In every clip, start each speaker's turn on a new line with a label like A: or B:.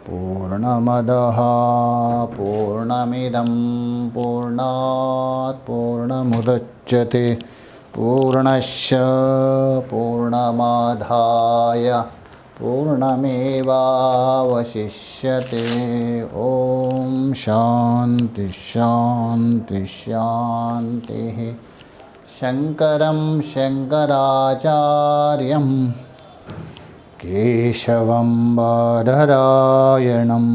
A: पूर्णमदः पूर्णमिदं पूर्णात् पूर्णमुदच्यते पूर्णस्य पूर्णमादाय पूर्णमेवावशिष्यते। ॐ शान्ति शान्ति शान्तिः। शङ्करं शङ्कराचार्यं केशवं बादरायणं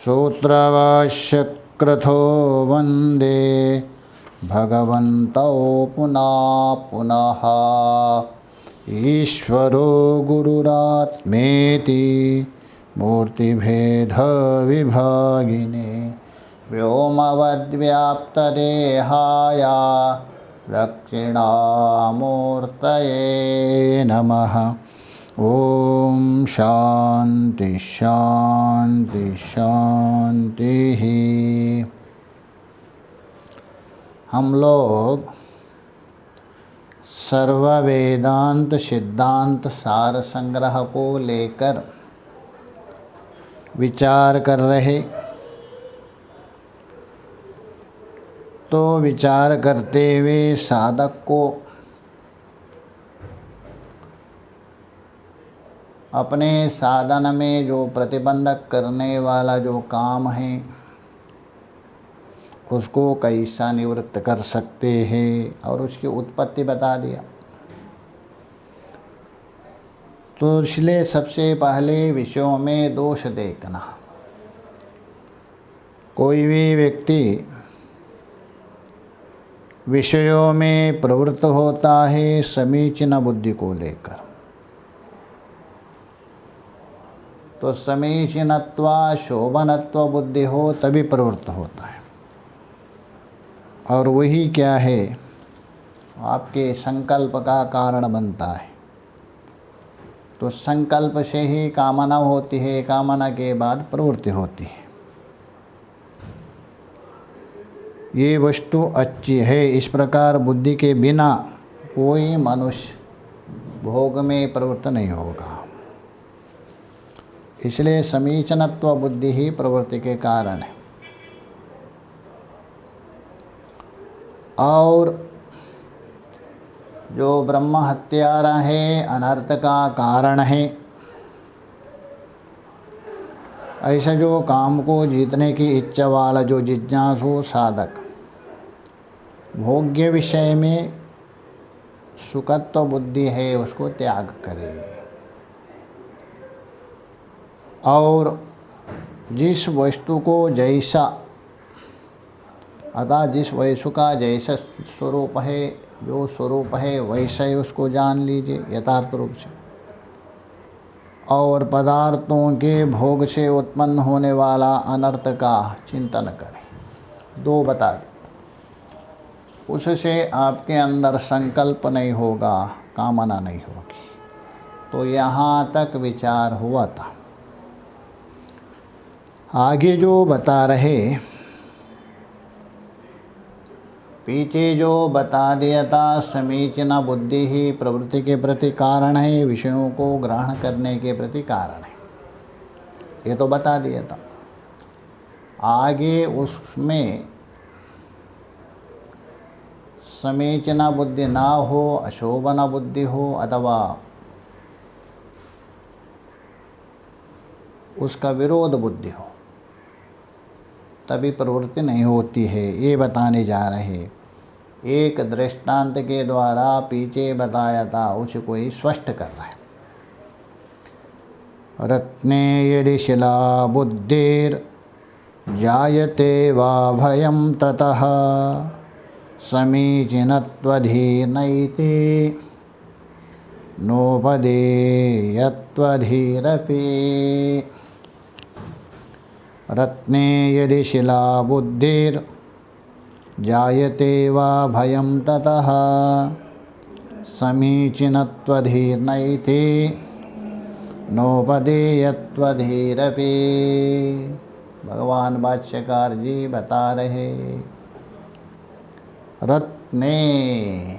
A: सूत्रभाष्यकृतो वन्दे भगवन्तौ पुनः पुनः। ईश्वरो गुरुरात्मेति मूर्तिभेदविभागिने व्योमवद्व्याप्तदेहाय दक्षिणामूर्तये नमः। ओम शांति शांति शांति। हम लोग सर्व वेदांत सिद्धांत सार संग्रह को लेकर विचार कर रहे, तो विचार करते हुए साधक को अपने साधन में जो प्रतिबंधक करने वाला जो काम है उसको कैसा निवृत्त कर सकते हैं और उसकी उत्पत्ति बता दिया। तो इसलिए सबसे पहले विषयों में दोष देखना। कोई भी व्यक्ति विषयों में प्रवृत्त होता है समीचीन बुद्धि को लेकर, तो समीचीनत्व शोभनत्व बुद्धि हो तभी प्रवृत्त होता है। और वही क्या है, आपके संकल्प का कारण बनता है। तो संकल्प से ही कामना होती है, कामना के बाद प्रवृत्ति होती है। ये वस्तु अच्छी है, इस प्रकार बुद्धि के बिना कोई मनुष्य भोग में प्रवृत्त नहीं होगा। इसलिए समीचीनत्व बुद्धि ही प्रवृत्ति के कारण है। और जो ब्रह्म हत्यारा है, अनर्थ का कारण है, ऐसा जो काम को जीतने की इच्छा वाला जो जिज्ञासु साधक भोग्य विषय में सुखत्व बुद्धि है उसको त्याग करे। और जिस वस्तु को जैसा अतः जिस वस्तु का जैसा स्वरूप है, जो स्वरूप है वैसा ही उसको जान लीजिए यथार्थ रूप से। और पदार्थों के भोग से उत्पन्न होने वाला अनर्थ का चिंतन करें। दो बता दें, उससे आपके अंदर संकल्प नहीं होगा, कामना नहीं होगी। तो यहाँ तक विचार हुआ था। आगे जो बता रहे, पीछे जो बता दिया था समीचीन बुद्धि ही प्रवृत्ति के प्रति कारण है, विषयों को ग्रहण करने के प्रति कारण है, ये तो बता दिया था। आगे उसमें समीचीन बुद्धि ना हो, अशोभन बुद्धि हो अथवा उसका विरोध बुद्धि हो, तभी प्रवृत्ति नहीं होती है, ये बताने जा रहे। एक दृष्टांत के द्वारा पीछे बताया था उसे कोई स्पष्ट कर रहा है। रत्ने यदि शिला बुद्धिर जायते वा भयं ततः समीचीनत्वधीनैते नोपदेयत्वधीरपि। रत्ने यदि शिला बुद्धिर जायते वा भयं ततः समीचीनत्वधीनैते नोपदेयत्वधीरपि। भगवान भाष्यकार जी बता रहे, रत्ने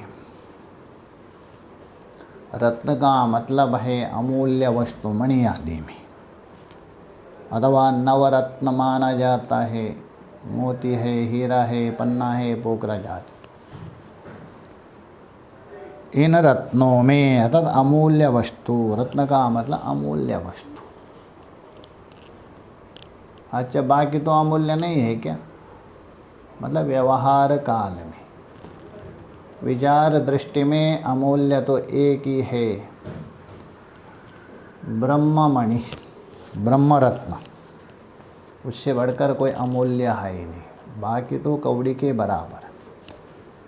A: रत्न का मतलब है अमूल्य वस्तु, मणि आदि में, अथवा नवरत्न माना जाता है। मोती है, हीरा है, पन्ना है, पोखरा जाति, इन रत्नों में अर्थात अमूल्य वस्तु, रत्न का मतलब अमूल्य वस्तु। अच्छा, बाकी तो अमूल्य नहीं है क्या? मतलब व्यवहार काल में, विचार दृष्टि में अमूल्य तो एक ही है, ब्रह्ममणि, ब्रह्मरत्न। उससे बढ़कर कोई अमूल्य है ही नहीं, बाकी तो कौड़ी के बराबर।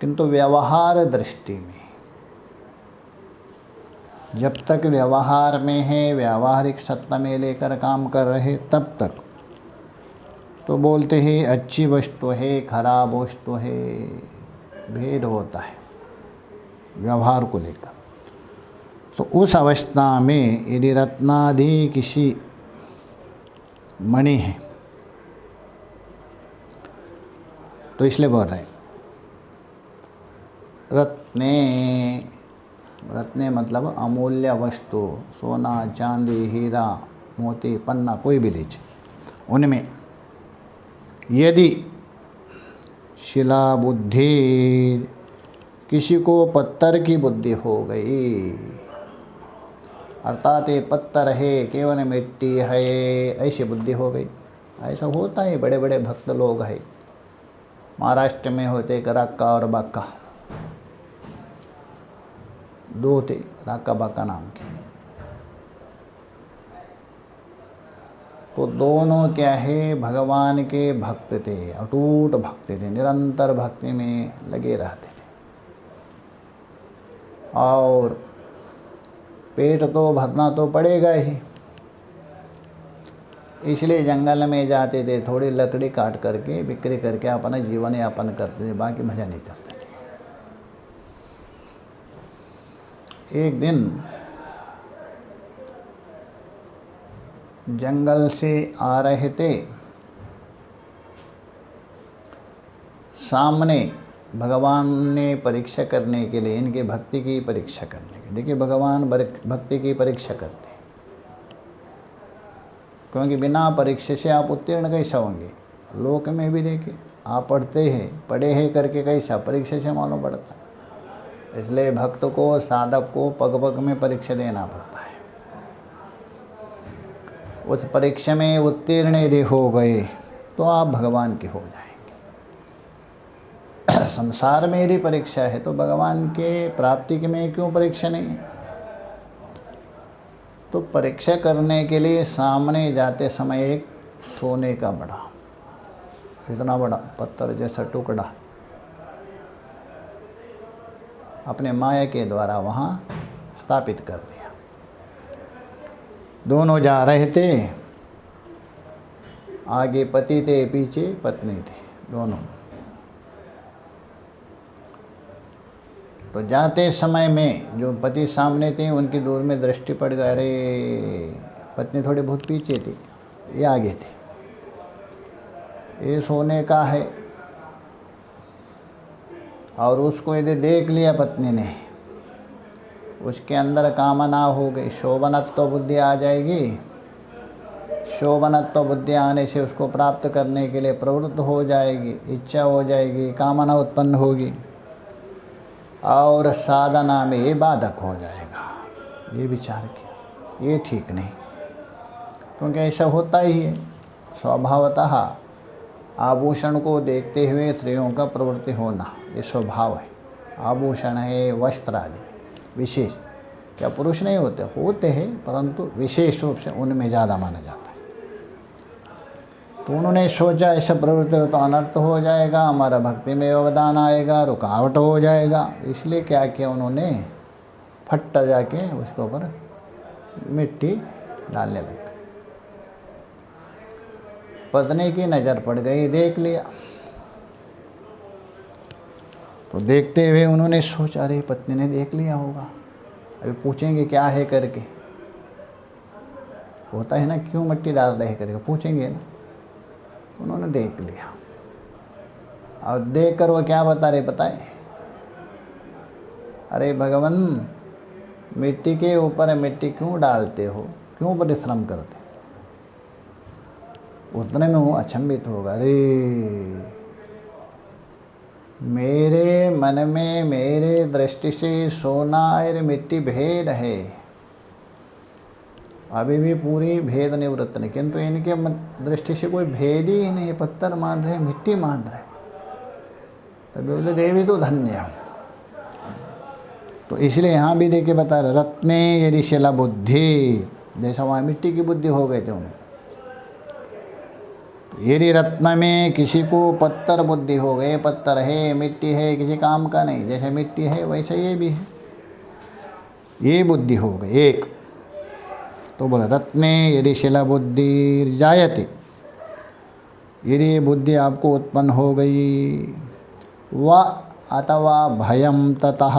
A: किंतु व्यवहार दृष्टि में, जब तक व्यवहार में है, व्यावहारिक सत्ता में लेकर काम कर रहे, तब तक तो बोलते हैं अच्छी वस्तु है, खराब वस्तु है, भेद होता है व्यवहार को लेकर। तो उस अवस्था में यदि रत्नादि किसी मणि है, तो इसलिए बोल रहे हैं रत्ने, रत्ने मतलब अमूल्य वस्तु, सोना, चांदी, हीरा, मोती, पन्ना, कोई भी लीजिए, उनमें यदि शिला बुद्धि, किसी को पत्थर की बुद्धि हो गई, अर्थात ये पत्थर है, केवल मिट्टी है, ऐसी बुद्धि हो गई। ऐसा होता है, बड़े बड़े भक्त लोग हैं, महाराष्ट्र में होते एक राक्का और बाक्का, दो थे, राक्का बाक्का नाम के। तो दोनों क्या है, भगवान के भक्त थे, अटूट भक्त थे, निरंतर भक्ति में लगे रहते थे। और पेट तो भरना तो पड़ेगा ही, इसलिए जंगल में जाते थे, थोड़ी लकड़ी काट करके बिक्री करके अपना जीवन यापन करते थे, बाकी भजन नहीं करते थे। एक दिन जंगल से आ रहे थे, सामने भगवान ने परीक्षा करने के लिए, इनके भक्ति की परीक्षा करने के, देखिए भगवान भक्ति की परीक्षा करते हैं, क्योंकि बिना परीक्षा से आप उत्तीर्ण कैसा होंगे। लोक में भी देखिए, आप पढ़ते हैं, पढ़े हैं करके कैसा, परीक्षा से मालूम पड़ता है। इसलिए भक्त को, साधक को पग पग में परीक्षा देना पड़ता है। उस परीक्षा में उत्तीर्ण यदि हो गए तो आप भगवान के हो जाएंगे। संसार में यदि परीक्षा है तो भगवान के प्राप्ति के में क्यों परीक्षा नहीं है? तो परीक्षा करने के लिए सामने जाते समय एक सोने का बड़ा, इतना बड़ा पत्थर जैसा टुकड़ा अपने माया के द्वारा वहाँ स्थापित कर दिया। दोनों जा रहे थे, आगे पति थे, पीछे पत्नी थी, दोनों। तो जाते समय में जो पति सामने थे, उनकी दूर में दृष्टि पड़ गई, अरे पत्नी थोड़ी बहुत पीछे थी, ये आगे थे, ये सोने का है। और उसको यदि देख लिया पत्नी ने, उसके अंदर कामना हो गई, शोभनत्व बुद्धि आ जाएगी। शोभनत्व बुद्धि आने से उसको प्राप्त करने के लिए प्रवृत्त हो जाएगी, इच्छा हो जाएगी, कामना उत्पन्न होगी, और साधना में ये बाधक हो जाएगा। ये विचार किया, ये ठीक नहीं, क्योंकि ऐसा होता ही है स्वभावतः। आभूषण को देखते हुए स्त्रियों का प्रवृत्ति होना, ये स्वभाव है। आभूषण है, वस्त्र आदि विशेष, क्या पुरुष नहीं होते? होते हैं, परंतु विशेष रूप से उनमें ज़्यादा माना जाता है। तो उन्होंने सोचा ऐसा प्रवृत्ति हो तो अनर्थ हो जाएगा, हमारा भक्ति में योगदान आएगा, रुकावट हो जाएगा। इसलिए क्या किया उन्होंने, फट्टा जाके उसके ऊपर मिट्टी डालने लगे। पत्नी की नज़र पड़ गई, देख लिया। तो देखते हुए उन्होंने सोचा, अरे पत्नी ने देख लिया होगा, अभी पूछेंगे क्या है करके, होता है ना, क्यों मिट्टी डाल रहे करके पूछेंगे ना। उन्होंने देख लिया, और देख कर वो क्या बता रहे, बताए, अरे भगवान मिट्टी के ऊपर मिट्टी क्यों डालते हो, क्यों परिश्रम करते? उतने में वो अचंभित होगा, अरे मेरे मन में मेरे दृष्टि से सोना और मिट्टी भेद है, अभी भी पूरी भेद निवृत्त नहीं, किंतु इनके दृष्टि से कोई भेद ही नहीं, पत्थर मान रहे, मिट्टी मान रहे। तभी बोले देवी तो धन्य हो। तो इसलिए यहाँ भी देखिए बता रहे, रत्ने यदि शिला बुद्धि, जैसा वहाँ मिट्टी की बुद्धि हो गए थे उन्हें, यदि रत्न में किसी को पत्थर बुद्धि हो गए, पत्थर है, मिट्टी है, किसी काम का नहीं, जैसे मिट्टी है वैसे ये भी है, ये बुद्धि हो गई एक। तो बोला रत्ने यदि शिला बुद्धि जायते, यदि ये बुद्धि आपको उत्पन्न हो गई, व अथवा भयम ततः,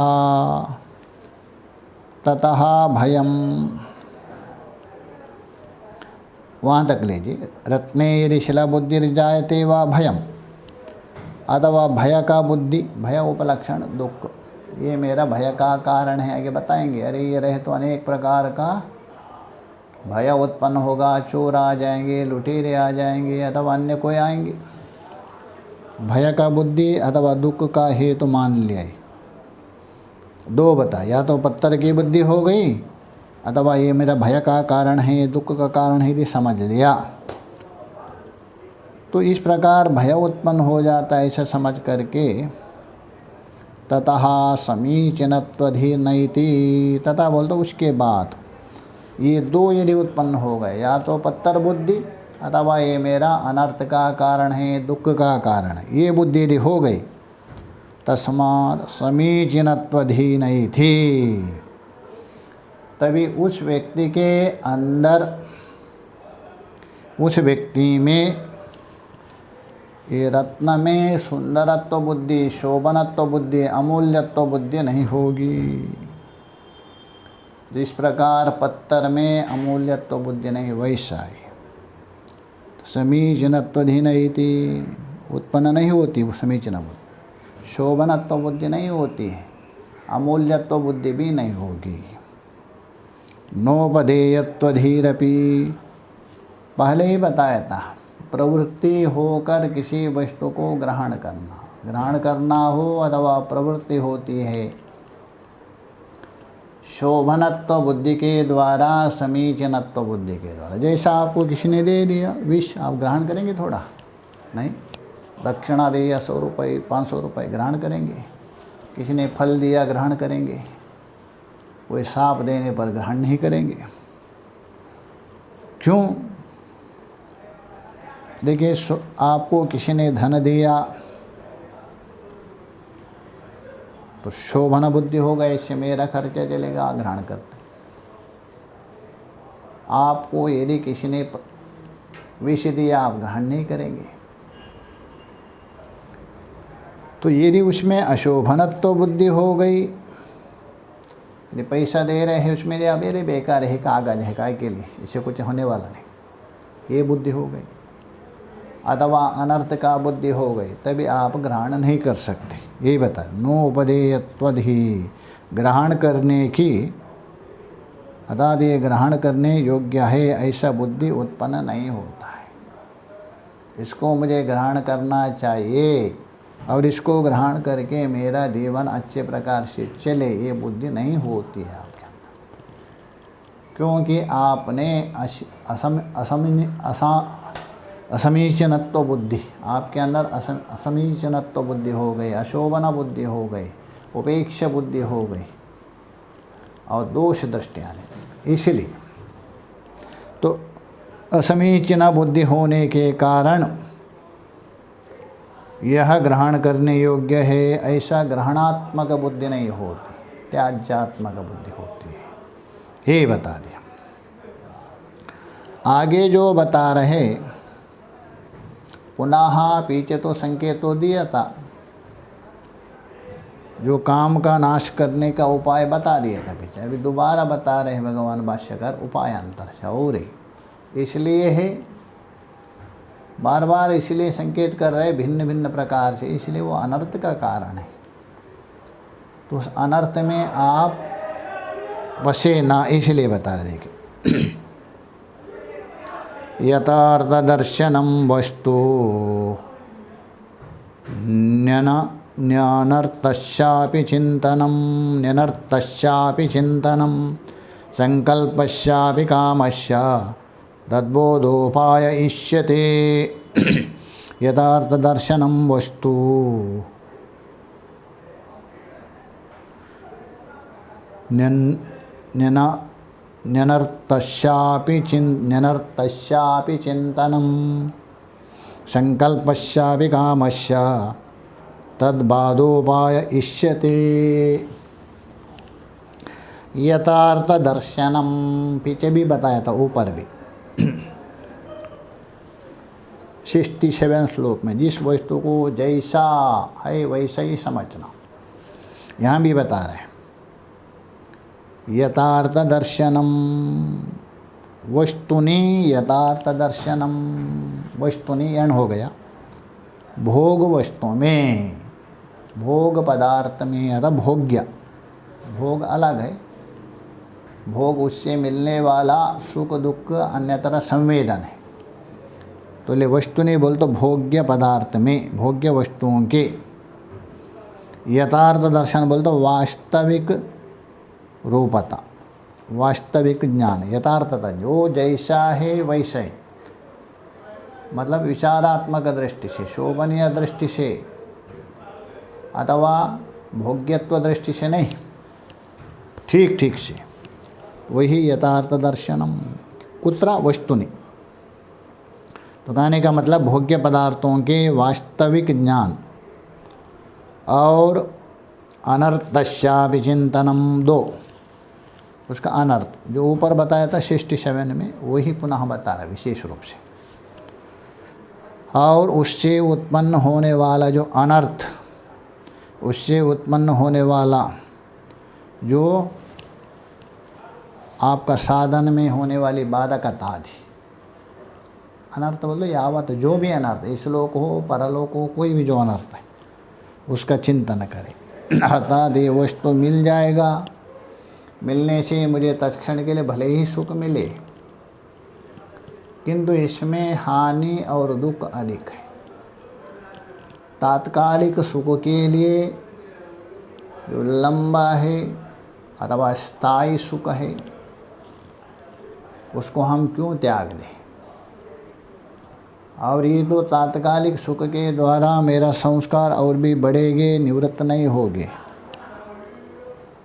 A: ततः भयम, वहाँ तक लीजिए, रत्ने यदि शिला बुद्धि जायते व भयम, अथवा भय का बुद्धि, भय उपलक्षण दुख, ये मेरा भय का कारण है, आगे बताएंगे। अरे ये रहे तो अनेक प्रकार का भय उत्पन्न होगा, चोर आ जाएंगे, लुटेरे आ जाएंगे, अथवा अन्य कोई आएंगे। भय का बुद्धि अथवा दुख का हेतु तो मान लिया, दो बता, या तो पत्थर की बुद्धि हो गई, अथवा ये मेरा भय का कारण है, ये दुख का कारण है, यदि समझ लिया तो इस प्रकार भय उत्पन्न हो जाता है, ऐसा समझ करके ततः समीचीनत्वधीनैति, तथा बोल दो उसके बाद ये दो यदि उत्पन्न हो गए, या तो पत्थर बुद्धि अथवा ये मेरा अनर्थ का कारण है, दुख का कारण है, ये बुद्धि यदि हो गई, तस्मात् समीचीनत्वधीनैति, तभी उस व्यक्ति के अंदर, उस व्यक्ति में ये रत्न में सुंदरत्व बुद्धि, शोभनत्व बुद्धि, अमूल्यत्व बुद्धि नहीं होगी। जिस प्रकार पत्थर में अमूल्यत्व बुद्धि नहीं, वैसा ही समीचीनत्वधीनैति उत्पन्न नहीं होती, समीचीन बुद्धि, शोभनत्व बुद्धि नहीं होती है, अमूल्यत्व बुद्धि भी नहीं होगी। नोपदेयत्वधीरपि, पहले ही बताया था, प्रवृत्ति होकर किसी वस्तु को ग्रहण करना हो अथवा प्रवृत्ति होती है शोभनत्व बुद्धि के द्वारा, समीचीनत्व बुद्धि के द्वारा। जैसा आपको किसी ने दे दिया विष, आप ग्रहण करेंगे थोड़ा नहीं, दक्षिणा दिया 100 रुपये 500 रुपये ग्रहण करेंगे, किसी ने फल दिया ग्रहण करेंगे, कोई सांप देने पर ग्रहण नहीं करेंगे। क्यों? देखिए आपको किसी ने धन दिया तो शोभन बुद्धि होगा, इससे मेरा खर्चा चलेगा, ग्रहण करते। आपको यदि किसी ने विष दिया, आप ग्रहण नहीं करेंगे। तो यदि उसमें अशोभनत्व बुद्धि हो गई, यदि पैसा दे रहे हैं उसमें आप मेरे बेकार है, कागज है, काय के लिए, इससे कुछ होने वाला नहीं, ये बुद्धि हो गई। अथवा अनर्थ का बुद्धि हो गई, तभी आप ग्रहण नहीं कर सकते। यही बता, नोपदेयत्वधि, ग्रहण करने की, अर्थात ये ग्रहण करने योग्य है ऐसा बुद्धि उत्पन्न नहीं होता है। इसको मुझे ग्रहण करना चाहिए और इसको ग्रहण करके मेरा जीवन अच्छे प्रकार से चले, ये बुद्धि नहीं होती है आपके अंदर, क्योंकि आपने असमीचीनत्व बुद्धि, आपके अंदर असमीचीनत्व बुद्धि हो गई, अशोभना बुद्धि हो गई, उपेक्षा बुद्धि हो गई और दोष दृष्टि आने लगी। इसलिए तो असमीचीन बुद्धि होने के कारण यह ग्रहण करने योग्य है ऐसा ग्रहणात्मक बुद्धि नहीं होती, त्याज्यात्मक बुद्धि होती है। ये बता दिया। आगे जो बता रहे, पुनः पीछे तो संकेत तो दिया था, जो काम का नाश करने का उपाय बता दिया था पीछे, अभी दोबारा बता रहे हैं भगवान भाष्यकार उपायांतर से, और इसलिए है बार बार इसलिए संकेत कर रहे भिन्न भिन्न प्रकार से, इसलिए वो अनर्थ का कारण है। तो उस अनर्थ में आप वसे ना, इसलिए बता रहे देखिए। यथार्थ दर्शनम वस्तु न्यनर्थस्यापि चिन्तनं संकल्पस्यापि कामस्य तद्बोधोपाय इष्यते। यथार्थ दर्शनम वस्तु न्यनर्थस्यापि चिन्तनं संकल्पस्यापि कामस्य तद्बाधोपाय इष्यते। यथार्थ दर्शनम, पीछे भी बताया था, ऊपर भी 67 श्लोक में, जिस वस्तु को जैसा है वैसा ही समझना, यहाँ भी बता रहे हैं। यथार्थ दर्शनम वस्तुनि, यथार्थ दर्शनम वस्तुनि एन हो गया, भोग वस्तु में, भोग पदार्थ में, अर्थात भोग्य, भोग अलग है, भोग उससे मिलने वाला सुख दुख अन्यतर संवेदन है। तो ले वस्तु नहीं बोल तो भोग्य पदार्थ में, भोग्य वस्तुओं के। यथार्थ दर्शन बोल तो वास्तविक रूपता, वास्तविक ज्ञान, यथार्थता, जो जैसा है वैसा ही, मतलब विचारात्मक दृष्टि से, शोभनीय दृष्टि से अथवा भोग्यत्व दृष्टि से नहीं, ठीक ठीक से, वही यथार्थ दर्शनम। कुत्र वस्तुनि, तो कहने का मतलब भोग्य पदार्थों के वास्तविक ज्ञान और अनर्थस्यापि चिंतनम, दो, उसका अनर्थ जो ऊपर बताया था 67 में, वही पुनः बता रहा है विशेष रूप से। और उससे उत्पन्न होने वाला जो अनर्थ, उससे उत्पन्न होने वाला जो आपका साधन में होने वाली बाधकता आदि, अनर्थ बोलो यावत, जो भी अनर्थ, इस लोक हो परलोक हो, कोई भी जो अनर्थ है उसका चिंतन करें। अर्थात ये वस्तु मिल जाएगा, मिलने से मुझे तत्क्षण के लिए भले ही सुख मिले, किंतु इसमें हानि और दुख अधिक है। तात्कालिक सुख के लिए जो लंबा है अथवा स्थायी सुख है, उसको हम क्यों त्याग दें। और ये तो तात्कालिक सुख के द्वारा मेरा संस्कार और भी बढ़ेंगे, निवृत्त नहीं होंगे,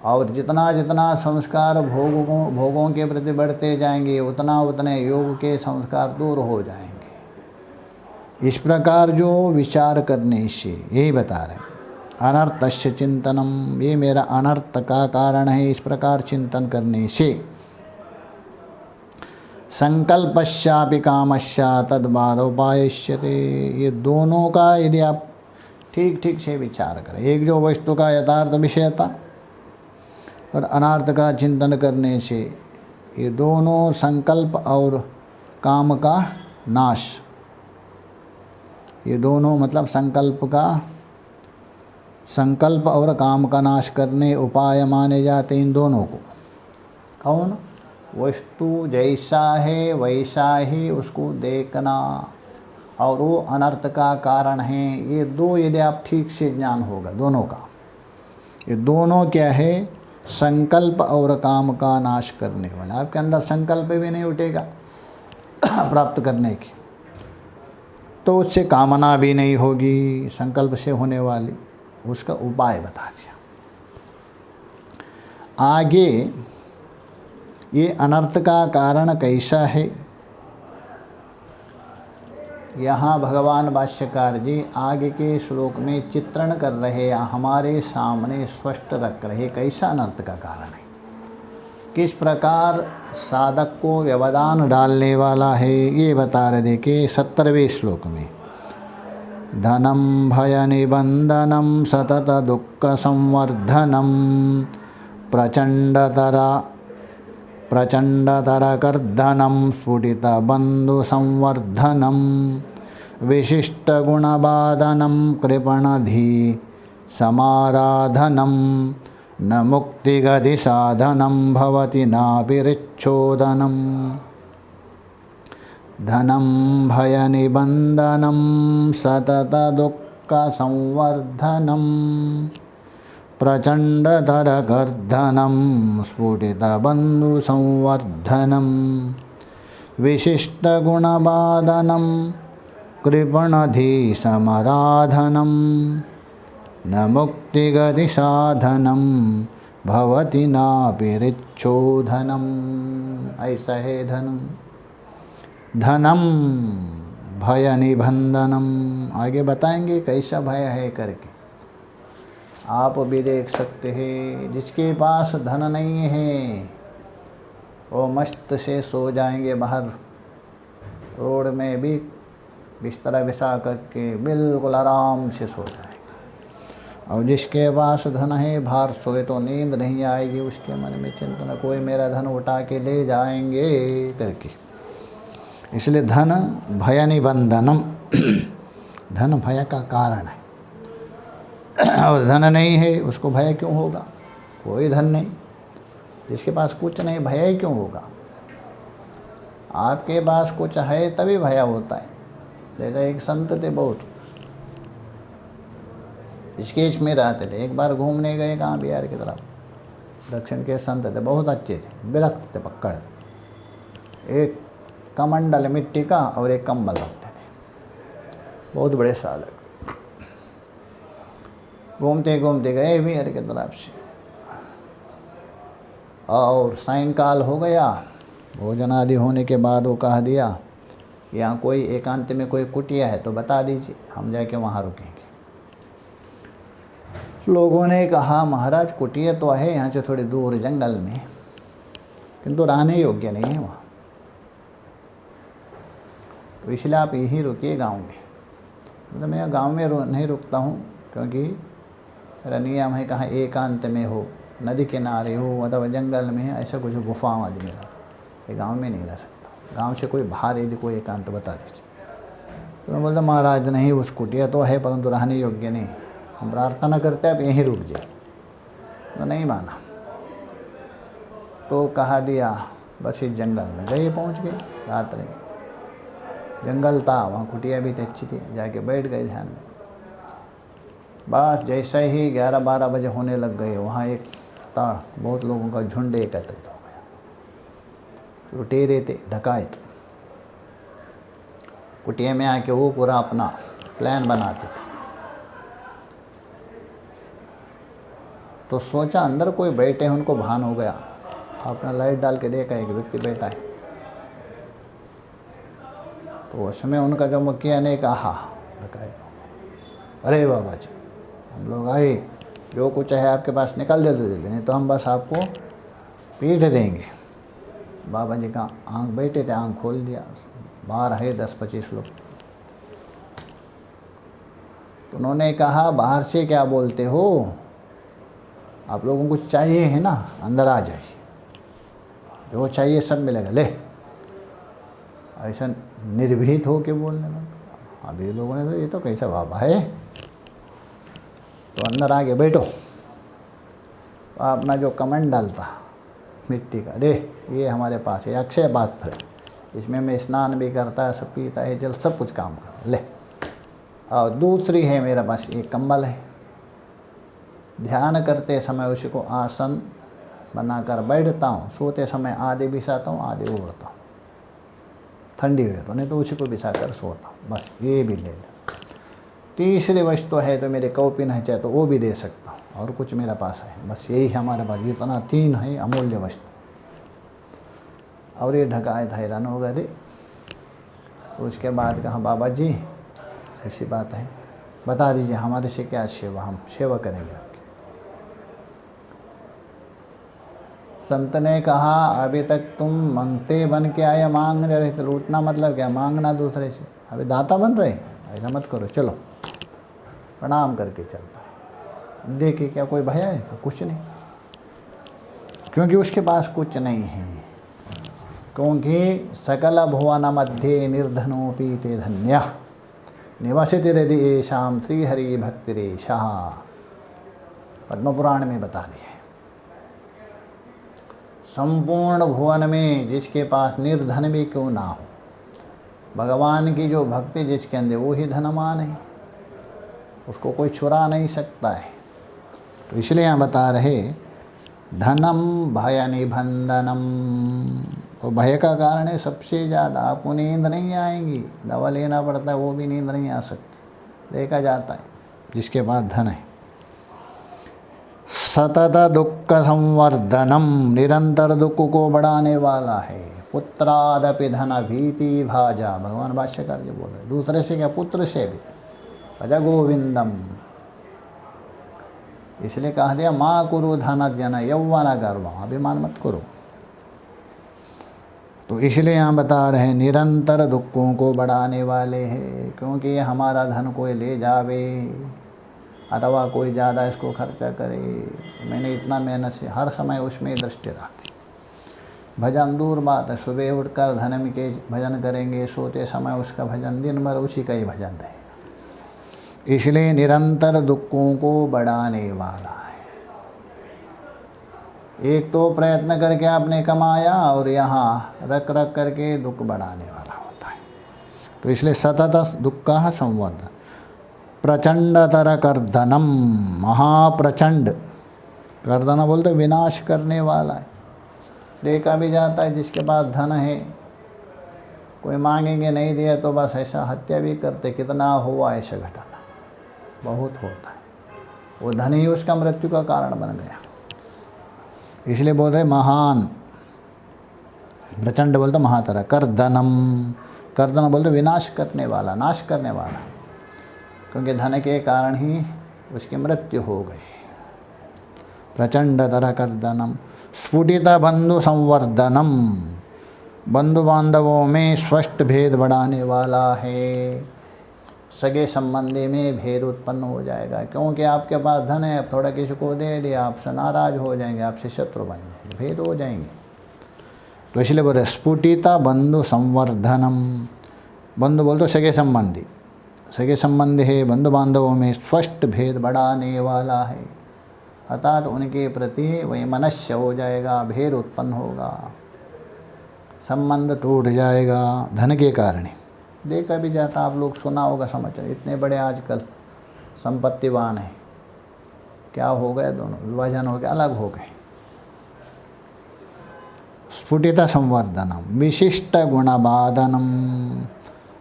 A: और जितना जितना संस्कार भोगों के प्रति बढ़ते जाएंगे, उतना उतने योग के संस्कार दूर हो जाएंगे। इस प्रकार जो विचार करने से, यही बता रहे अनर्थस्य चिंतनम, ये मेरा अनर्थ का कारण है, इस प्रकार चिंतन करने से संकल्पस्यापि कामस्य तद्बाधोपायिष्यते। ये दोनों का यदि आप ठीक ठीक से विचार करें, एक जो वस्तु का यथार्थ विषयता और अनार्थ का चिंतन करने से, ये दोनों संकल्प और काम का नाश, ये दोनों मतलब संकल्प और काम का नाश करने उपाय माने जाते इन दोनों को। कौन? वस्तु जैसा है वैसा ही उसको देखना, और वो अनर्थ का कारण है। ये दो यदि आप ठीक से ज्ञान होगा दोनों का, ये दोनों क्या है? संकल्प और काम का नाश करने वाला। आपके अंदर संकल्प भी नहीं उठेगा प्राप्त करने की, तो उससे कामना भी नहीं होगी संकल्प से होने वाली। उसका उपाय बता दिया। आगे ये अनर्थ का कारण कैसा है, यहाँ भगवान भाष्यकार जी आगे के श्लोक में चित्रण कर रहे, हमारे सामने स्पष्ट रख रहे कैसा अनर्थ का कारण है, किस प्रकार साधक को व्यवधान डालने वाला है, ये बता रहे। देखिए 70वें श्लोक में, धनम भय निबंधनम सतत दुख संवर्धनम प्रचंडतरकर्धनम स्फुटित बंधु संवर्धनम विशिष्ट गुणबाधनम कृपणधि समाराधनम न मुक्तिगति साधनं भवति नाभिरिच्छोदनं धनं भयनिबन्धनं सततदुःखसंवर्धनं प्रचण्डतरगर्धनं स्फुटितबन्धुसंवर्धनं विशिष्टगुणबाधनं कृपणधीशमराधनं न मुक्तिगतिसाधनं भवति नाभिरिच्छोदनं। ऐसा है धनम धनम भय निबंधनम। आगे बताएंगे कैसा भय है करके, आप भी देख सकते हैं। जिसके पास धन नहीं है वो मस्त से सो जाएंगे बाहर रोड में भी बिस्तरा बिछा करके बिल्कुल आराम से सो जाएंगे। और जिसके पास धन है बाहर सोए तो नींद नहीं आएगी, उसके मन में चिंतन कोई मेरा धन उठा के ले जाएंगे करके। इसलिए धन भय निबंधनम, धन भय का कारण है। और धन नहीं है उसको भय क्यों होगा? कोई धन नहीं, जिसके पास कुछ नहीं भय क्यों होगा? आपके पास कुछ है तभी भय होता है। जैसा एक संत थे, बहुत स्केच में रहते थे। एक बार घूमने गए कहाँ, बिहार की तरफ, दक्षिण के संत थे, बहुत अच्छे थे, विरक्त थे पक्कड़। एक कमंडल मिट्टी का और एक कंबल रखते थे, बहुत बड़े सालक। घूमते घूमते गए बिहार की तरफ से, और सायंकाल हो गया। भोजन आदि होने के बाद वो कह दिया यहाँ कोई एकांत में कोई कुटिया है तो बता दीजिए, हम जाके वहाँ रुकेंगे। लोगों ने कहा महाराज कुटिया तो है यहाँ से थोड़ी दूर जंगल में, किंतु रहने योग्य नहीं है वहाँ, तो इसलिए आप यहीं रुकिए गांव में। मतलब मैं गांव में नहीं रुकता हूँ, क्योंकि मेरा नियम है कहाँ एकांत में हो, नदी किनारे हो अथवा जंगल में है, ऐसा कुछ गुफा आदि में ये गांव में नहीं रह सकता। गांव से कोई बाहर यदि कोई एकांत बता दीजिए। तो मैं बोलता महाराज नहीं, उस कुटिया तो है परंतु रहने योग्य नहीं, हम प्रार्थना करते आप यहीं रुक जाए। तो नहीं माना, तो कहा दिया बस इस जंगल में गए, पहुंच गए। रात्रि में जंगल था, वहाँ कुटिया भी अच्छी थी, जाके बैठ गए ध्यान में। बस जैसे ही 11-12 बजे होने लग गए, वहाँ एक था बहुत लोगों का झुंड एकत्रित हो गया। लुटेरे थे, डकैत, कुटिया में आके वो पूरा अपना प्लान बनाते थे। तो सोचा अंदर कोई बैठे हैं, उनको भान हो गया, अपना लाइट डाल के देखा एक व्यक्ति बैठा है। तो उसमें उनका जो मुखिया ने कहा डकैत, अरे बाबा जी हम लोग आए, जो कुछ है आपके पास निकाल दे जल्दी, नहीं तो हम बस आपको पीट देंगे। बाबा जी का आँख, बैठे थे आँख खोल दिया, बाहर है 10-25 लोग। तो उन्होंने कहा बाहर से क्या बोलते हो, आप लोगों को कुछ चाहिए है ना, अंदर आ जाइए, जो चाहिए सब मिलेगा, ले। ऐसा निर्भीत हो के बोलने लगा। अब ये लोगों ने तो ये तो कैसा बाबा है, तो अंदर आके बैठो। तो अपना जो कमंडल था मिट्टी का, दे ये हमारे पास है, अक्षय पात्र है, इसमें मैं स्नान भी करता है, सब पीता है, जल सब कुछ काम कर ले। और दूसरी है मेरे पास एक कंबल है, ध्यान करते समय उसी को आसन बनाकर बैठता हूँ, सोते समय आधे बिछाता हूँ आधे ओढ़ता हूँ, ठंडी हुई तो, नहीं तो उसी को बिछा कर सोता हूँ। बस ये भी ले लो। तीसरी वस्तु है तो मेरे कौपिन है, चाहे तो वो भी दे सकता हूँ, और कुछ मेरे पास है, बस यही हमारे पास, इतना 3 है अमूल्य वस्तु। और ये डकैत हैरान हो गए थे। उसके बाद कहा बाबा जी ऐसी बात है, बता दीजिए हमारे से क्या सेवा, हम सेवा करेंगे आपकी। संत ने कहा अभी तक तुम मांगते बन के आए, मांग रहे थे, लूटना मतलब क्या, मांगना दूसरे से, अभी दाता बन रहे, ऐसा मत करो, चलो। प्रणाम करके चल पाए। देखिए क्या कोई भय है? कुछ नहीं, क्योंकि उसके पास कुछ नहीं है। क्योंकि सकल भुवन मध्य निर्धनोपि ते धन्य निवसति हृदि येषां श्रीहरि भक्तिरेषः, पद्म पुराण में बता दिए। संपूर्ण भुवन में जिसके पास निर्धन भी क्यों ना हो, भगवान की जो भक्ति जिसके अंदर, वो ही धनवान है, उसको कोई चुरा नहीं सकता है। तो इसलिए यहाँ बता रहे धनम भय निबंधनम, और भय का कारण है सबसे ज़्यादा, आपको नींद नहीं आएंगी, दवा लेना पड़ता है, वो भी नींद नहीं आ सकती, देखा जाता है जिसके पास धन है। सतत दुख संवर्धनम, निरंतर दुख को बढ़ाने वाला है। पुत्रादपि धन भीति भाजा, भगवान भाष्यकार जी बोल रहे, दूसरे से क्या, पुत्र से भी, भज गोविंदम। इसलिए कहा दिया माँ कुरु धन जन यौवन गर्व, अभिमान मत करो। तो इसलिए यहाँ बता रहे निरंतर दुखों को बढ़ाने वाले हैं, क्योंकि ये हमारा धन कोई ले जावे अथवा कोई ज़्यादा इसको खर्चा करे, मैंने इतना मेहनत से, हर समय उसमें दृष्टि रहती। भजन दूर बात है, सुबह उठकर धन के भजन करेंगे, सोते समय उसका भजन, दिन भर उसी का ही भजन रहेगा। इसलिए निरंतर दुखों को बढ़ाने वाला है। एक तो प्रयत्न करके आपने कमाया, और यहाँ रख रख करके दुख बढ़ाने वाला होता है। तो इसलिए सतत दुख का संवर्धन। प्रचंडतर कर्दनम, महाप्रचंड, कर्दन बोलते विनाश करने वाला है। देखा भी जाता है जिसके पास धन है, कोई मांगेंगे नहीं दिया तो बस ऐसा हत्या भी करते, कितना हुआ ऐसा घटना, बहुत होता है। वो धन ही उसका मृत्यु का कारण बन गया। इसलिए बोल रहे महान, प्रचंड बोलते महातर, कर्दनम, कर्दन बोलते विनाश करने वाला, नाश करने वाला, क्योंकि धन के कारण ही उसकी मृत्यु हो गई। प्रचंडतर कर्दनम। स्फुटित बंधु संवर्धनम, बंधु बांधवों में स्पष्ट भेद बढ़ाने वाला है। सगे संबंधी में भेद उत्पन्न हो जाएगा, क्योंकि आपके पास धन है, अब थोड़ा किसी को दे दिया, आपसे नाराज हो जाएंगे, आपसे शत्रु बन जाएंगे, भेद हो जाएंगे। तो इसलिए बोले स्फुटिता बंधु संवर्धनम। बंधु बोल तो सगे संबंधी, सगे संबंधी है, बंधु बांधवों में स्पष्ट भेद बढ़ाने वाला है, अर्थात उनके प्रति वही मनुष्य हो जाएगा, भेद उत्पन्न होगा, संबंध टूट जाएगा धन के कारण ही। देखा भी जाता, आप लोग सुना होगा, समाचार, इतने बड़े आजकल संपत्तिवान है, क्या हो गए, दोनों विभाजन हो गया, अलग हो गए। स्फुटित संवर्धनम, विशिष्ट गुणबाधनम,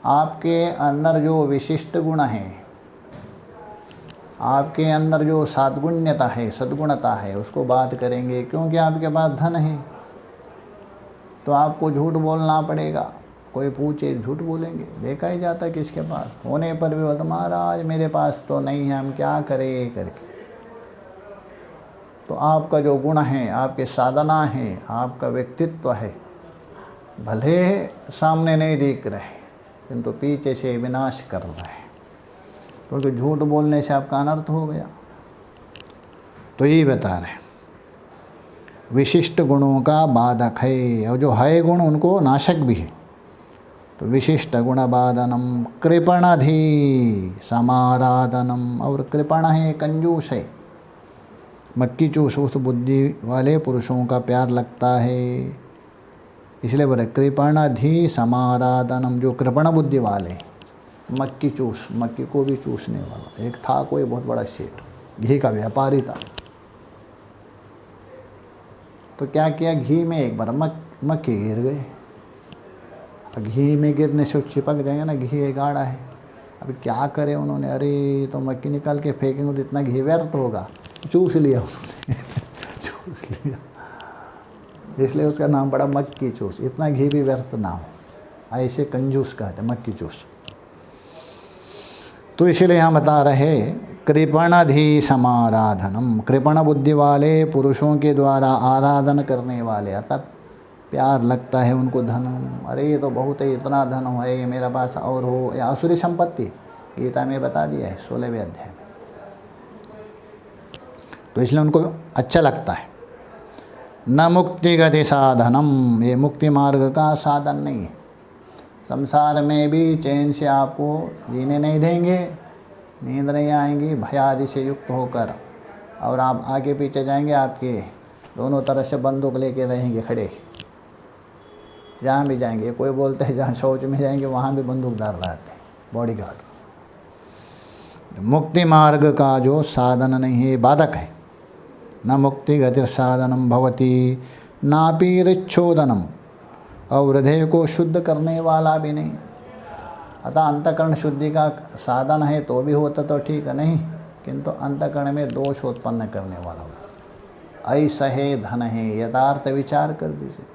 A: आपके अंदर जो विशिष्ट गुण है, आपके अंदर जो सद्गुण्यता है, सद्गुणता है, उसको बात करेंगे। क्योंकि आपके पास धन है तो आपको झूठ बोलना पड़ेगा, कोई पूछे झूठ बोलेंगे, देखा ही जाता है किसके पास होने पर भी बोलते महाराज मेरे पास तो नहीं है, हम क्या करें करके। तो आपका जो गुण है, आपके साधना है, आपका व्यक्तित्व है, भले सामने नहीं दिख रहे किंतु पीछे से विनाश कर रहा है, क्योंकि झूठ बोलने से आपका अनर्थ हो गया। तो यही बता रहे विशिष्ट गुणों का बाधक है, और जो है गुण उनको नाशक भी है। तो विशिष्ट गुण बाधनम, कृपणाधि समाराधनम, और कृपण है, कंजूस है, मक्की चूस, उस बुद्धि वाले पुरुषों का प्यार लगता है। इसलिए बोले कृपणाधि समाराधनम, जो कृपण बुद्धि वाले, मक्की चूस, मक्की को भी चूसने वाला। एक था कोई बहुत बड़ा सेठ, घी का व्यापारी था, तो क्या किया, घी में एक बार मक्खी गिर गए। अब घी में गिरने से चिपक जाएगा ना, घी गाढ़ा है, अब क्या करे उन्होंने, अरे तो मक्खी निकाल के फेंकेंगे तो इतना घी व्यर्थ होगा, चूस लिया उन्होंने चूस लिया, इसलिए उसका नाम पड़ा मक्की चूस, इतना घी भी व्यर्थ ना हो, ऐसे कंजूस कहते मक्की चूस। तो इसलिए यहाँ बता रहे कृपणाधि समाराधनम, कृपण बुद्धि वाले पुरुषों के द्वारा आराधन करने वाले, अर्थात प्यार लगता है उनको धन, अरे ये तो बहुत है, इतना धन है मेरे पास और हो, या आसुरी संपत्ति, गीता में बता दिया है 16वें अध्याय में। तो इसलिए उनको अच्छा लगता है। न मुक्ति गति साधनम, ये मुक्ति मार्ग का साधन नहीं है, संसार में भी चैन से आपको जीने नहीं देंगे, नींद नहीं आएंगी, भय आदि से युक्त होकर, और आप आगे पीछे जाएंगे, आपके दोनों तरफ से बंदूक लेके रहेंगे खड़े, जहाँ भी जाएंगे। कोई बोलते हैं जहाँ शौच में जाएंगे वहाँ भी बंदूकदार रहते हैं, बॉडीगार्ड। मुक्ति मार्ग का जो साधन नहीं है, बाधक है। न मुक्ति गतिर साधनम भवती नापि रिच्छोदनम, और हृदय को शुद्ध करने वाला भी नहीं। अतः अंतःकरण शुद्धि का साधन है तो भी होता तो ठीक है, नहीं, किंतु अंतःकरण में दोष उत्पन्न करने वाला हो। ऐसा है धन है, यथार्थ विचार कर दीजिए।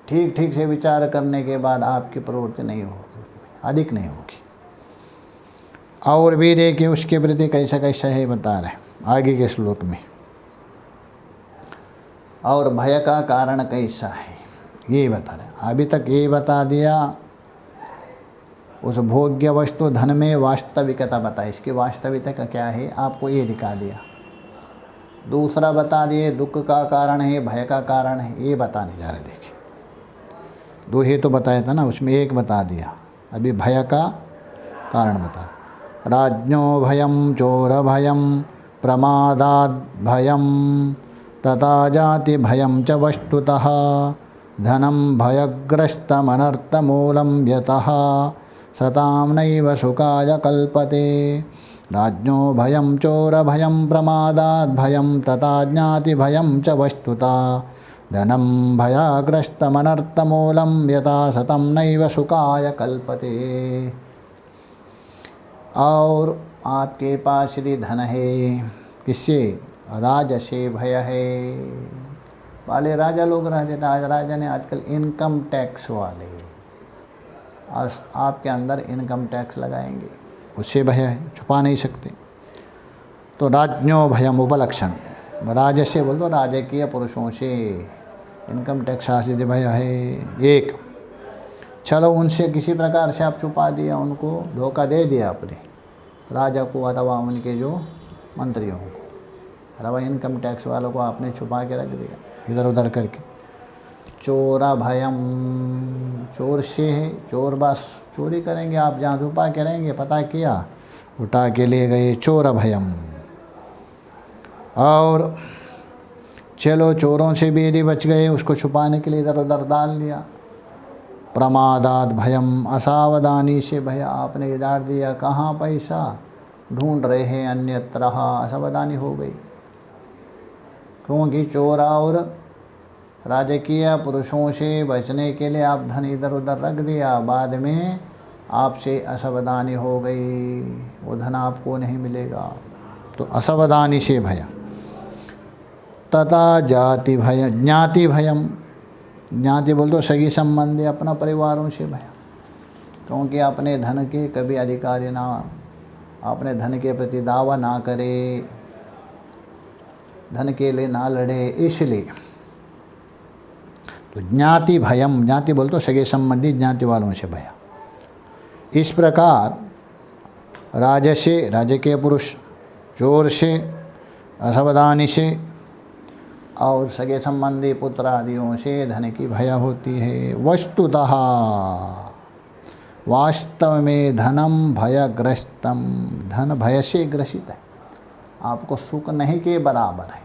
A: ठीक ठीक से विचार करने के बाद आपकी प्रवृत्ति नहीं होगी, अधिक नहीं होगी। और भी देखिए उसके प्रति कैसा कैसा है बता रहे आगे के श्लोक में। और भय का कारण कैसा है ये बता रहे। अभी तक ये बता दिया उस भोग्य वस्तु धन में वास्तविकता बताई, इसकी वास्तविकता क्या है आपको ये दिखा दिया। दूसरा बता दिए दुख का कारण है, भय का कारण है, ये बताने जा रहे। देखिए दो ही तो बताया था ना, उसमें एक बता दिया, अभी भय का कारण बता। राज्ञो भयम चोर भयम प्रमादाद भयम तथा जाति भयम च वस्तुतः धनम भयग्रस्तमनर्थमूलं यतः सतां नैव सुखाय कल्पते। राज्ञो भयं चोर भयं प्रमादात् भयं तथा ज्ञाति भयं च वस्तुतः धनं भयाग्रस्तमनर्थमूलं यथा सतं नैव सुखाय कल्पते। और आपके पास यदि धन है, किससे? राज से भय है। वाले राजा लोग रहते थे, आज राजा ने आजकल इनकम टैक्स वाले आपके अंदर इनकम टैक्स लगाएंगे, उससे भय है, छुपा नहीं सकते। तो राज्ञो भयम उपलक्षण, राज से बोल दो राजकीय पुरुषों से इनकम टैक्स आदि भय है। एक चलो उनसे किसी प्रकार से आप छुपा दिया, उनको धोखा दे दिया अपने राजा को अथवा उनके जो मंत्रियों को, अथवा इनकम टैक्स वालों को आपने छुपा के रख दिया इधर उधर करके। चोरा भयम, चोर से है, चोर बस चोरी करेंगे, आप जहाँ छुपा के रहेंगे पता किया उठा के ले गए, चोर भयम। और चलो चोरों से भी यदि बच गए, उसको छुपाने के लिए इधर उधर डाल दिया। प्रमादात भयम, असावधानी से भय, आपने डाल दिया, कहाँ पैसा ढूंढ रहे हैं अन्यत्र, असावधानी हो गई। क्योंकि चोर और राजकीय पुरुषों से बचने के लिए आप धन इधर उधर रख दिया, बाद में आपसे असावधानी हो गई, वो धन आपको नहीं मिलेगा। तो असावधानी से भय। तथा जाति भय, ज्ञाति भयम, ज्ञाति बोल तो सगी संबंधी अपना परिवारों से भय, क्योंकि अपने धन के कभी अधिकारी ना, अपने धन के प्रति दावा ना करे, धन के लिए ना लड़े, इसलिए। तो ज्ञाति भयम, ज्ञाति बोल तो सगे संबंधी ज्ञाति वालों से भय। इस प्रकार राज से, राजकीय पुरुष, चोर से, असावधानी से और सगे संबंधी पुत्र आदियों से धन की भय होती है। वस्तुतः वास्तव में धनम भयग्रस्तम, धन भय से ग्रसित है, आपको सुख नहीं के बराबर है,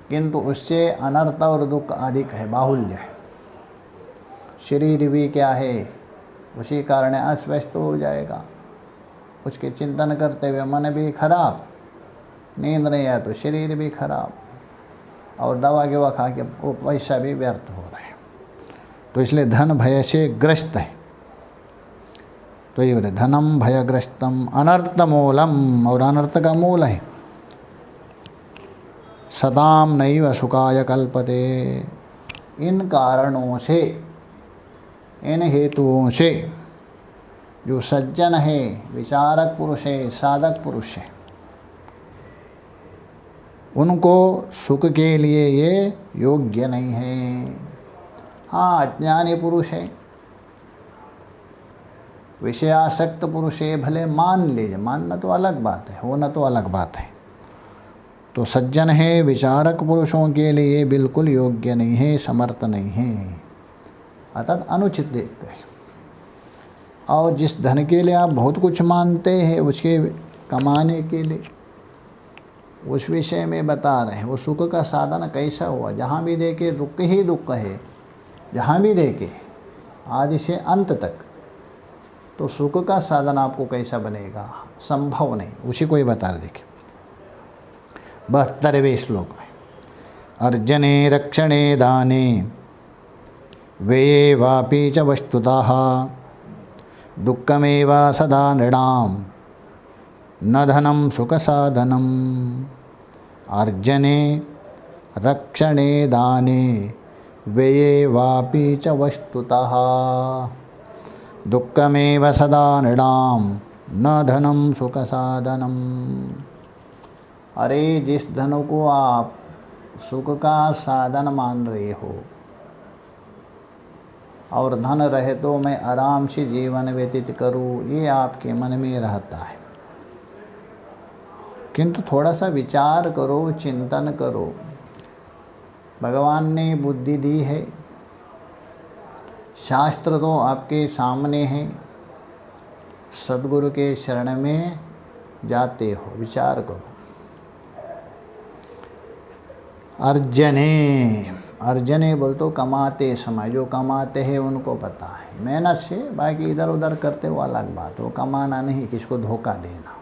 A: किंतु उससे अनर्थ और दुख अधिक है, बाहुल्य है। शरीर भी क्या है, उसी कारण अस्वस्थ हो जाएगा, उसके चिंतन करते हुए मन भी खराब, नींद नहीं आया तो शरीर भी खराब, और दवा के खा के वो पैसा भी व्यर्थ हो रहे हैं। तो इसलिए धन भय से ग्रस्त है। तो ये बोले धनम भयग्रस्तम अनर्थ मूलम, और अनर्थ का मूल है। सदाम नैव सुखाय कल्पते, इन कारणों से, इन हेतुओं से जो सज्जन है, विचारक पुरुष है, साधक पुरुष है, उनको सुख के लिए ये योग्य नहीं है। हाँ, अज्ञानी पुरुष है, विषयासक्त पुरुष है, भले मान लीजिए, मानना तो अलग बात है, होना तो अलग बात है। तो सज्जन है, विचारक पुरुषों के लिए बिल्कुल योग्य नहीं है, समर्थ नहीं है, अर्थात अनुचित देखते हैं। और जिस धन के लिए आप बहुत कुछ मानते हैं, उसके कमाने के लिए उस विषय में बता रहे हैं। वो सुख का साधन कैसा हुआ, जहाँ भी देखे दुख ही दुख है, जहाँ भी देखे आदि से अंत तक, तो सुख का साधन आपको कैसा बनेगा, संभव नहीं। उसी को ही बता रहे। देखिए 72वें श्लोक में, अर्जने रक्षणे दाने व्यये वापि च वस्तुतः दुःखमेव सदा नृणां न धनं सुखसाधनम्। अर्जने रक्षणे दाने व्यये वापि च वस्तुतः दुःखमेव सदा नृणां न धनं सुखसाधनम्। अरे जिस धन को आप सुख का साधन मान रहे हो, और धन रहे तो मैं आराम से जीवन व्यतीत करूं, ये आपके मन में रहता है। किंतु थोड़ा सा विचार करो, चिंतन करो। भगवान ने बुद्धि दी है, शास्त्र तो आपके सामने है, सद्गुरु के शरण में जाते हो, विचार करो। अर्जने बोल तो कमाते समय, जो कमाते हैं उनको पता है मेहनत से, बाकी इधर उधर करते वो अलग बात। वो कमाना नहीं, किसको धोखा देना,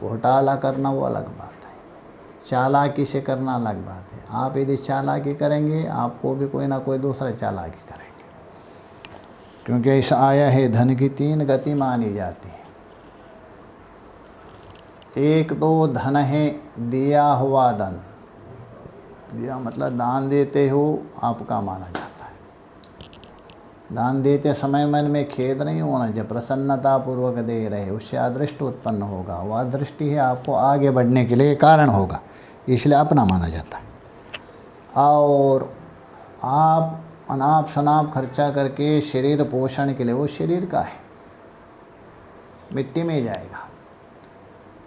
A: घोटाला करना वो अलग बात है, चालाकी से करना अलग बात है। आप यदि चालाकी करेंगे, आपको भी कोई ना कोई दूसरा चालाकी करेंगे, क्योंकि ऐसा आया है धन की 3 गति मानी जाती है। एक तो धन है दिया हुआ धन, दिया मतलब दान देते हो, आपका माना जाता है। दान देते समय मन में खेद नहीं होना चाहिए, प्रसन्नता पूर्वक दे रहे, उससे अदृष्ट उत्पन्न होगा। वह अदृष्टि है आपको आगे बढ़ने के लिए कारण होगा, इसलिए अपना माना जाता है। और आप अनाप शनाप खर्चा करके शरीर पोषण के लिए, वो शरीर का है, मिट्टी में जाएगा।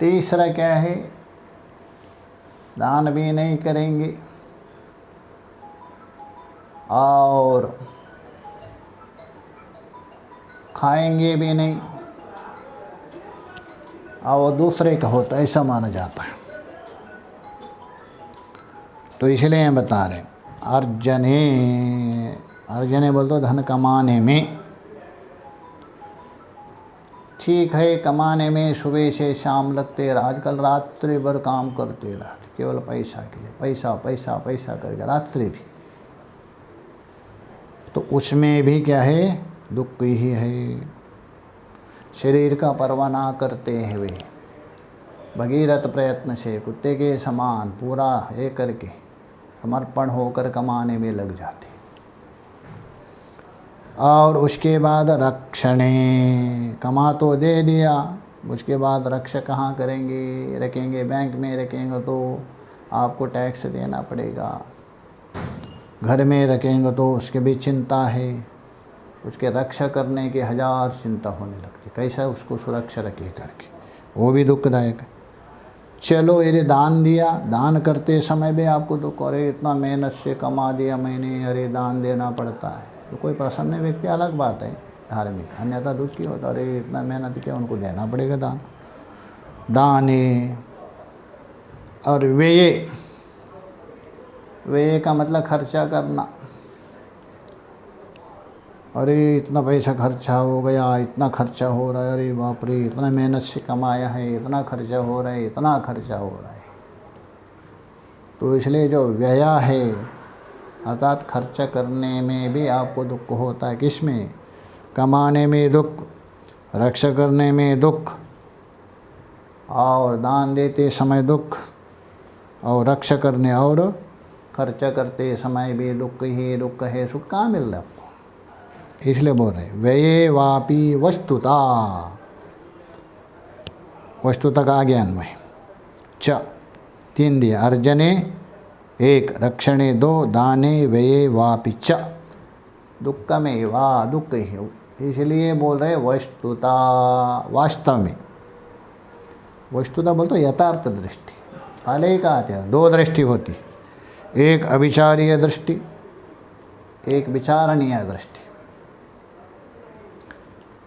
A: तीसरा क्या है, दान भी नहीं करेंगे और खाएंगे भी नहीं, और दूसरे का होता है, ऐसा माना जाता है। तो इसलिए हम बता रहे अर्जने बोल तो धन कमाने में। ठीक है, कमाने में सुबह से शाम लगते, आजकल रात्रि भर काम करते रहते, केवल पैसा के लिए, पैसा पैसा पैसा करके रात्रि भी। तो उसमें भी क्या है, दुख ही है। शरीर का परवाह ना करते हुए भगीरथ प्रयत्न से कुत्ते के समान पूरा ये करके समर्पण होकर कमाने में लग जाते। और उसके बाद रक्षणे, कमा तो दे दिया, उसके बाद रक्षा कहाँ करेंगे, रखेंगे बैंक में, रखेंगे तो आपको टैक्स देना पड़ेगा। घर में रखेंगे तो उसके भी चिंता है, उसके रक्षा करने के 1000 चिंता होने लगती, कैसा उसको सुरक्षा रखे करके, वो भी दुखदायक है। चलो यदि दान दिया, दान करते समय भी आपको दुख, अरे इतना मेहनत से कमा दिया मैंने, अरे दान देना पड़ता है। तो कोई प्रसन्न व्यक्ति अलग बात है धार्मिक, अन्यथा दुखी होता, अरे इतना मेहनत किया, उनको देना पड़ेगा दान। दाने और व्यय का मतलब खर्चा करना। अरे इतना पैसा खर्चा हो गया, इतना खर्चा हो रहा है, अरे बाप रे, इतना मेहनत से कमाया है, इतना खर्चा हो रहा है, इतना खर्चा हो रहा है। तो इसलिए जो व्यय है, अर्थात खर्चा करने में भी आपको दुख होता है। किसमें, कमाने में दुख, रक्षा करने में दुख, और दान देते समय दुख, और रक्षा करने और खर्चा करते समय भी दुख ही दुख है। सुख कहाँ मिल रहा है आपको, इसलिए बोल रहे व्यये वापि वस्तुता, वस्तुता का आगे अन्वय। 3 दिया, अर्जने 1, रक्षणे 2, दाने व्यये वापि च दुःखमेव, दुख है। इसलिए बोल रहे वस्तुता, वास्तव में। वस्तुता बोलते यथार्थ दृष्टि, पहले का आते हैं 2 दृष्टि होती, एक अविचारीय दृष्टि, एक विचारणीय दृष्टि।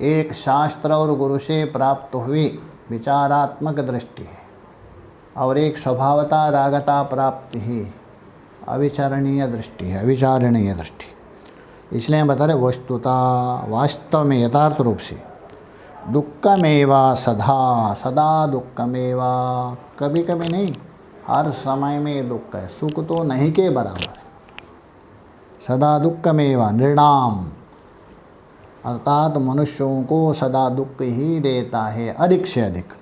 A: एक शास्त्र और गुरु से प्राप्त हुई विचारात्मक दृष्टि है, और एक स्वभावता रागता प्राप्ति ही अविचारणीय दृष्टि है, अविचारणीय दृष्टि। इसलिए हम बता रहे वस्तुता वास्तव में यथार्थ रूप से दुक्खमेवा सदा, सदा दुक्खमेवा, कभी कभी नहीं, हर समय में दुख है। सुख तो नहीं के बराबर है। सदा दुक्खमेवा नृणाम, अर्थात मनुष्यों को सदा दुख ही देता है, अधिक से अधिक।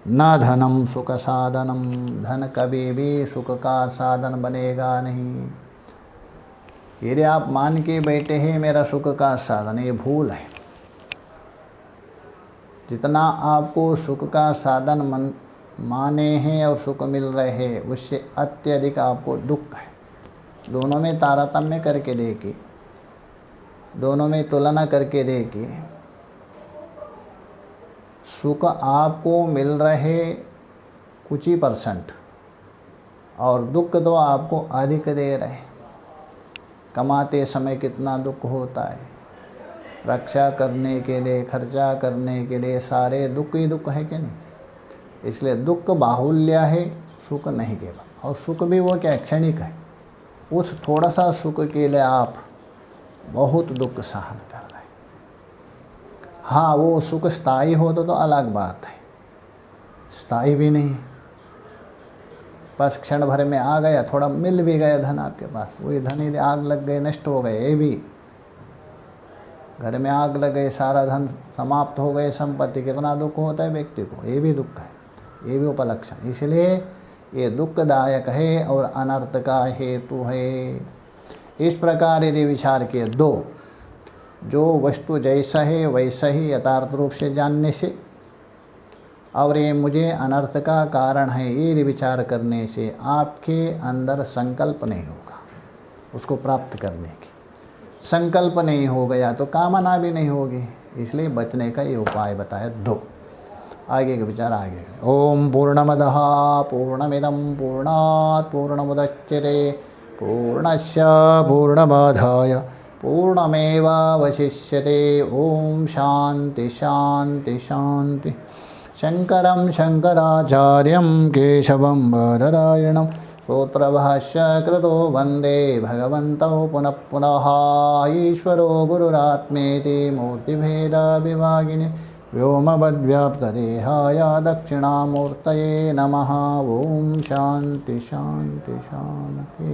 A: न धनम सुख साधनम, धन कभी भी सुख का साधन बनेगा नहीं। यदि आप मान के बैठे हैं मेरा सुख का साधन, ये भूल है। जितना आपको सुख का साधन माने हैं और सुख मिल रहे हैं, उससे अत्यधिक आपको दुख है। दोनों में तारतम्य करके देखिए, दोनों में तुलना करके देखिए। सुख आपको मिल रहे कुछ ही %, और दुख तो आपको अधिक दे रहे। कमाते समय कितना दुख होता है, रक्षा करने के लिए, खर्चा करने के लिए, सारे दुख ही दुख है कि नहीं। इसलिए दुख बाहुल्य है, सुख नहीं केवल। और सुख भी वो क्या क्षणिक है। उस थोड़ा सा सुख के लिए आप बहुत दुख सहन कर रहे हैं। हाँ, वो सुख स्थायी हो तो अलग बात है, स्थायी भी नहीं है। बस क्षण भर में आ गया, थोड़ा मिल भी गया धन आपके पास, वही धन ही आग लग गए, नष्ट हो गए। ये भी घर में आग लग गए, सारा धन समाप्त हो गए, संपत्ति, कितना दुख होता है व्यक्ति को। ये भी दुख है, ये भी उपलक्षण। इसलिए ये दुखदायक है और अनर्थ का हेतु है। इस प्रकार यदि विचार किए, दो, जो वस्तु जैसा है वैसा ही यथार्थ रूप से जानने से, और ये मुझे अनर्थ का कारण है, ये विचार करने से आपके अंदर संकल्प नहीं होगा उसको प्राप्त करने की। संकल्प नहीं हो गया तो कामना भी नहीं होगी। इसलिए बचने का ये उपाय बताया दो। आगे के विचार आगे। ओम पूर्णमदः पूर्णमिदं पूर्णात् पूर्णमुदच्यते पूर्णस्य पूर्णमादाय पूर्णमेवावशिष्यते। ओम शांति शांति शांति। शंकरं शंकराचार्यं केशवं बादरायणं सूत्रभाष्य कृतो वंदे भगवन्तौ पुनः पुनः। ईश्वरो गुरुरात्मेति मूर्तिभेद विभागिने व्योमवद्व्याप्तदेहाय दक्षिणामूर्तये नमः। ओम शांति शांति शांति।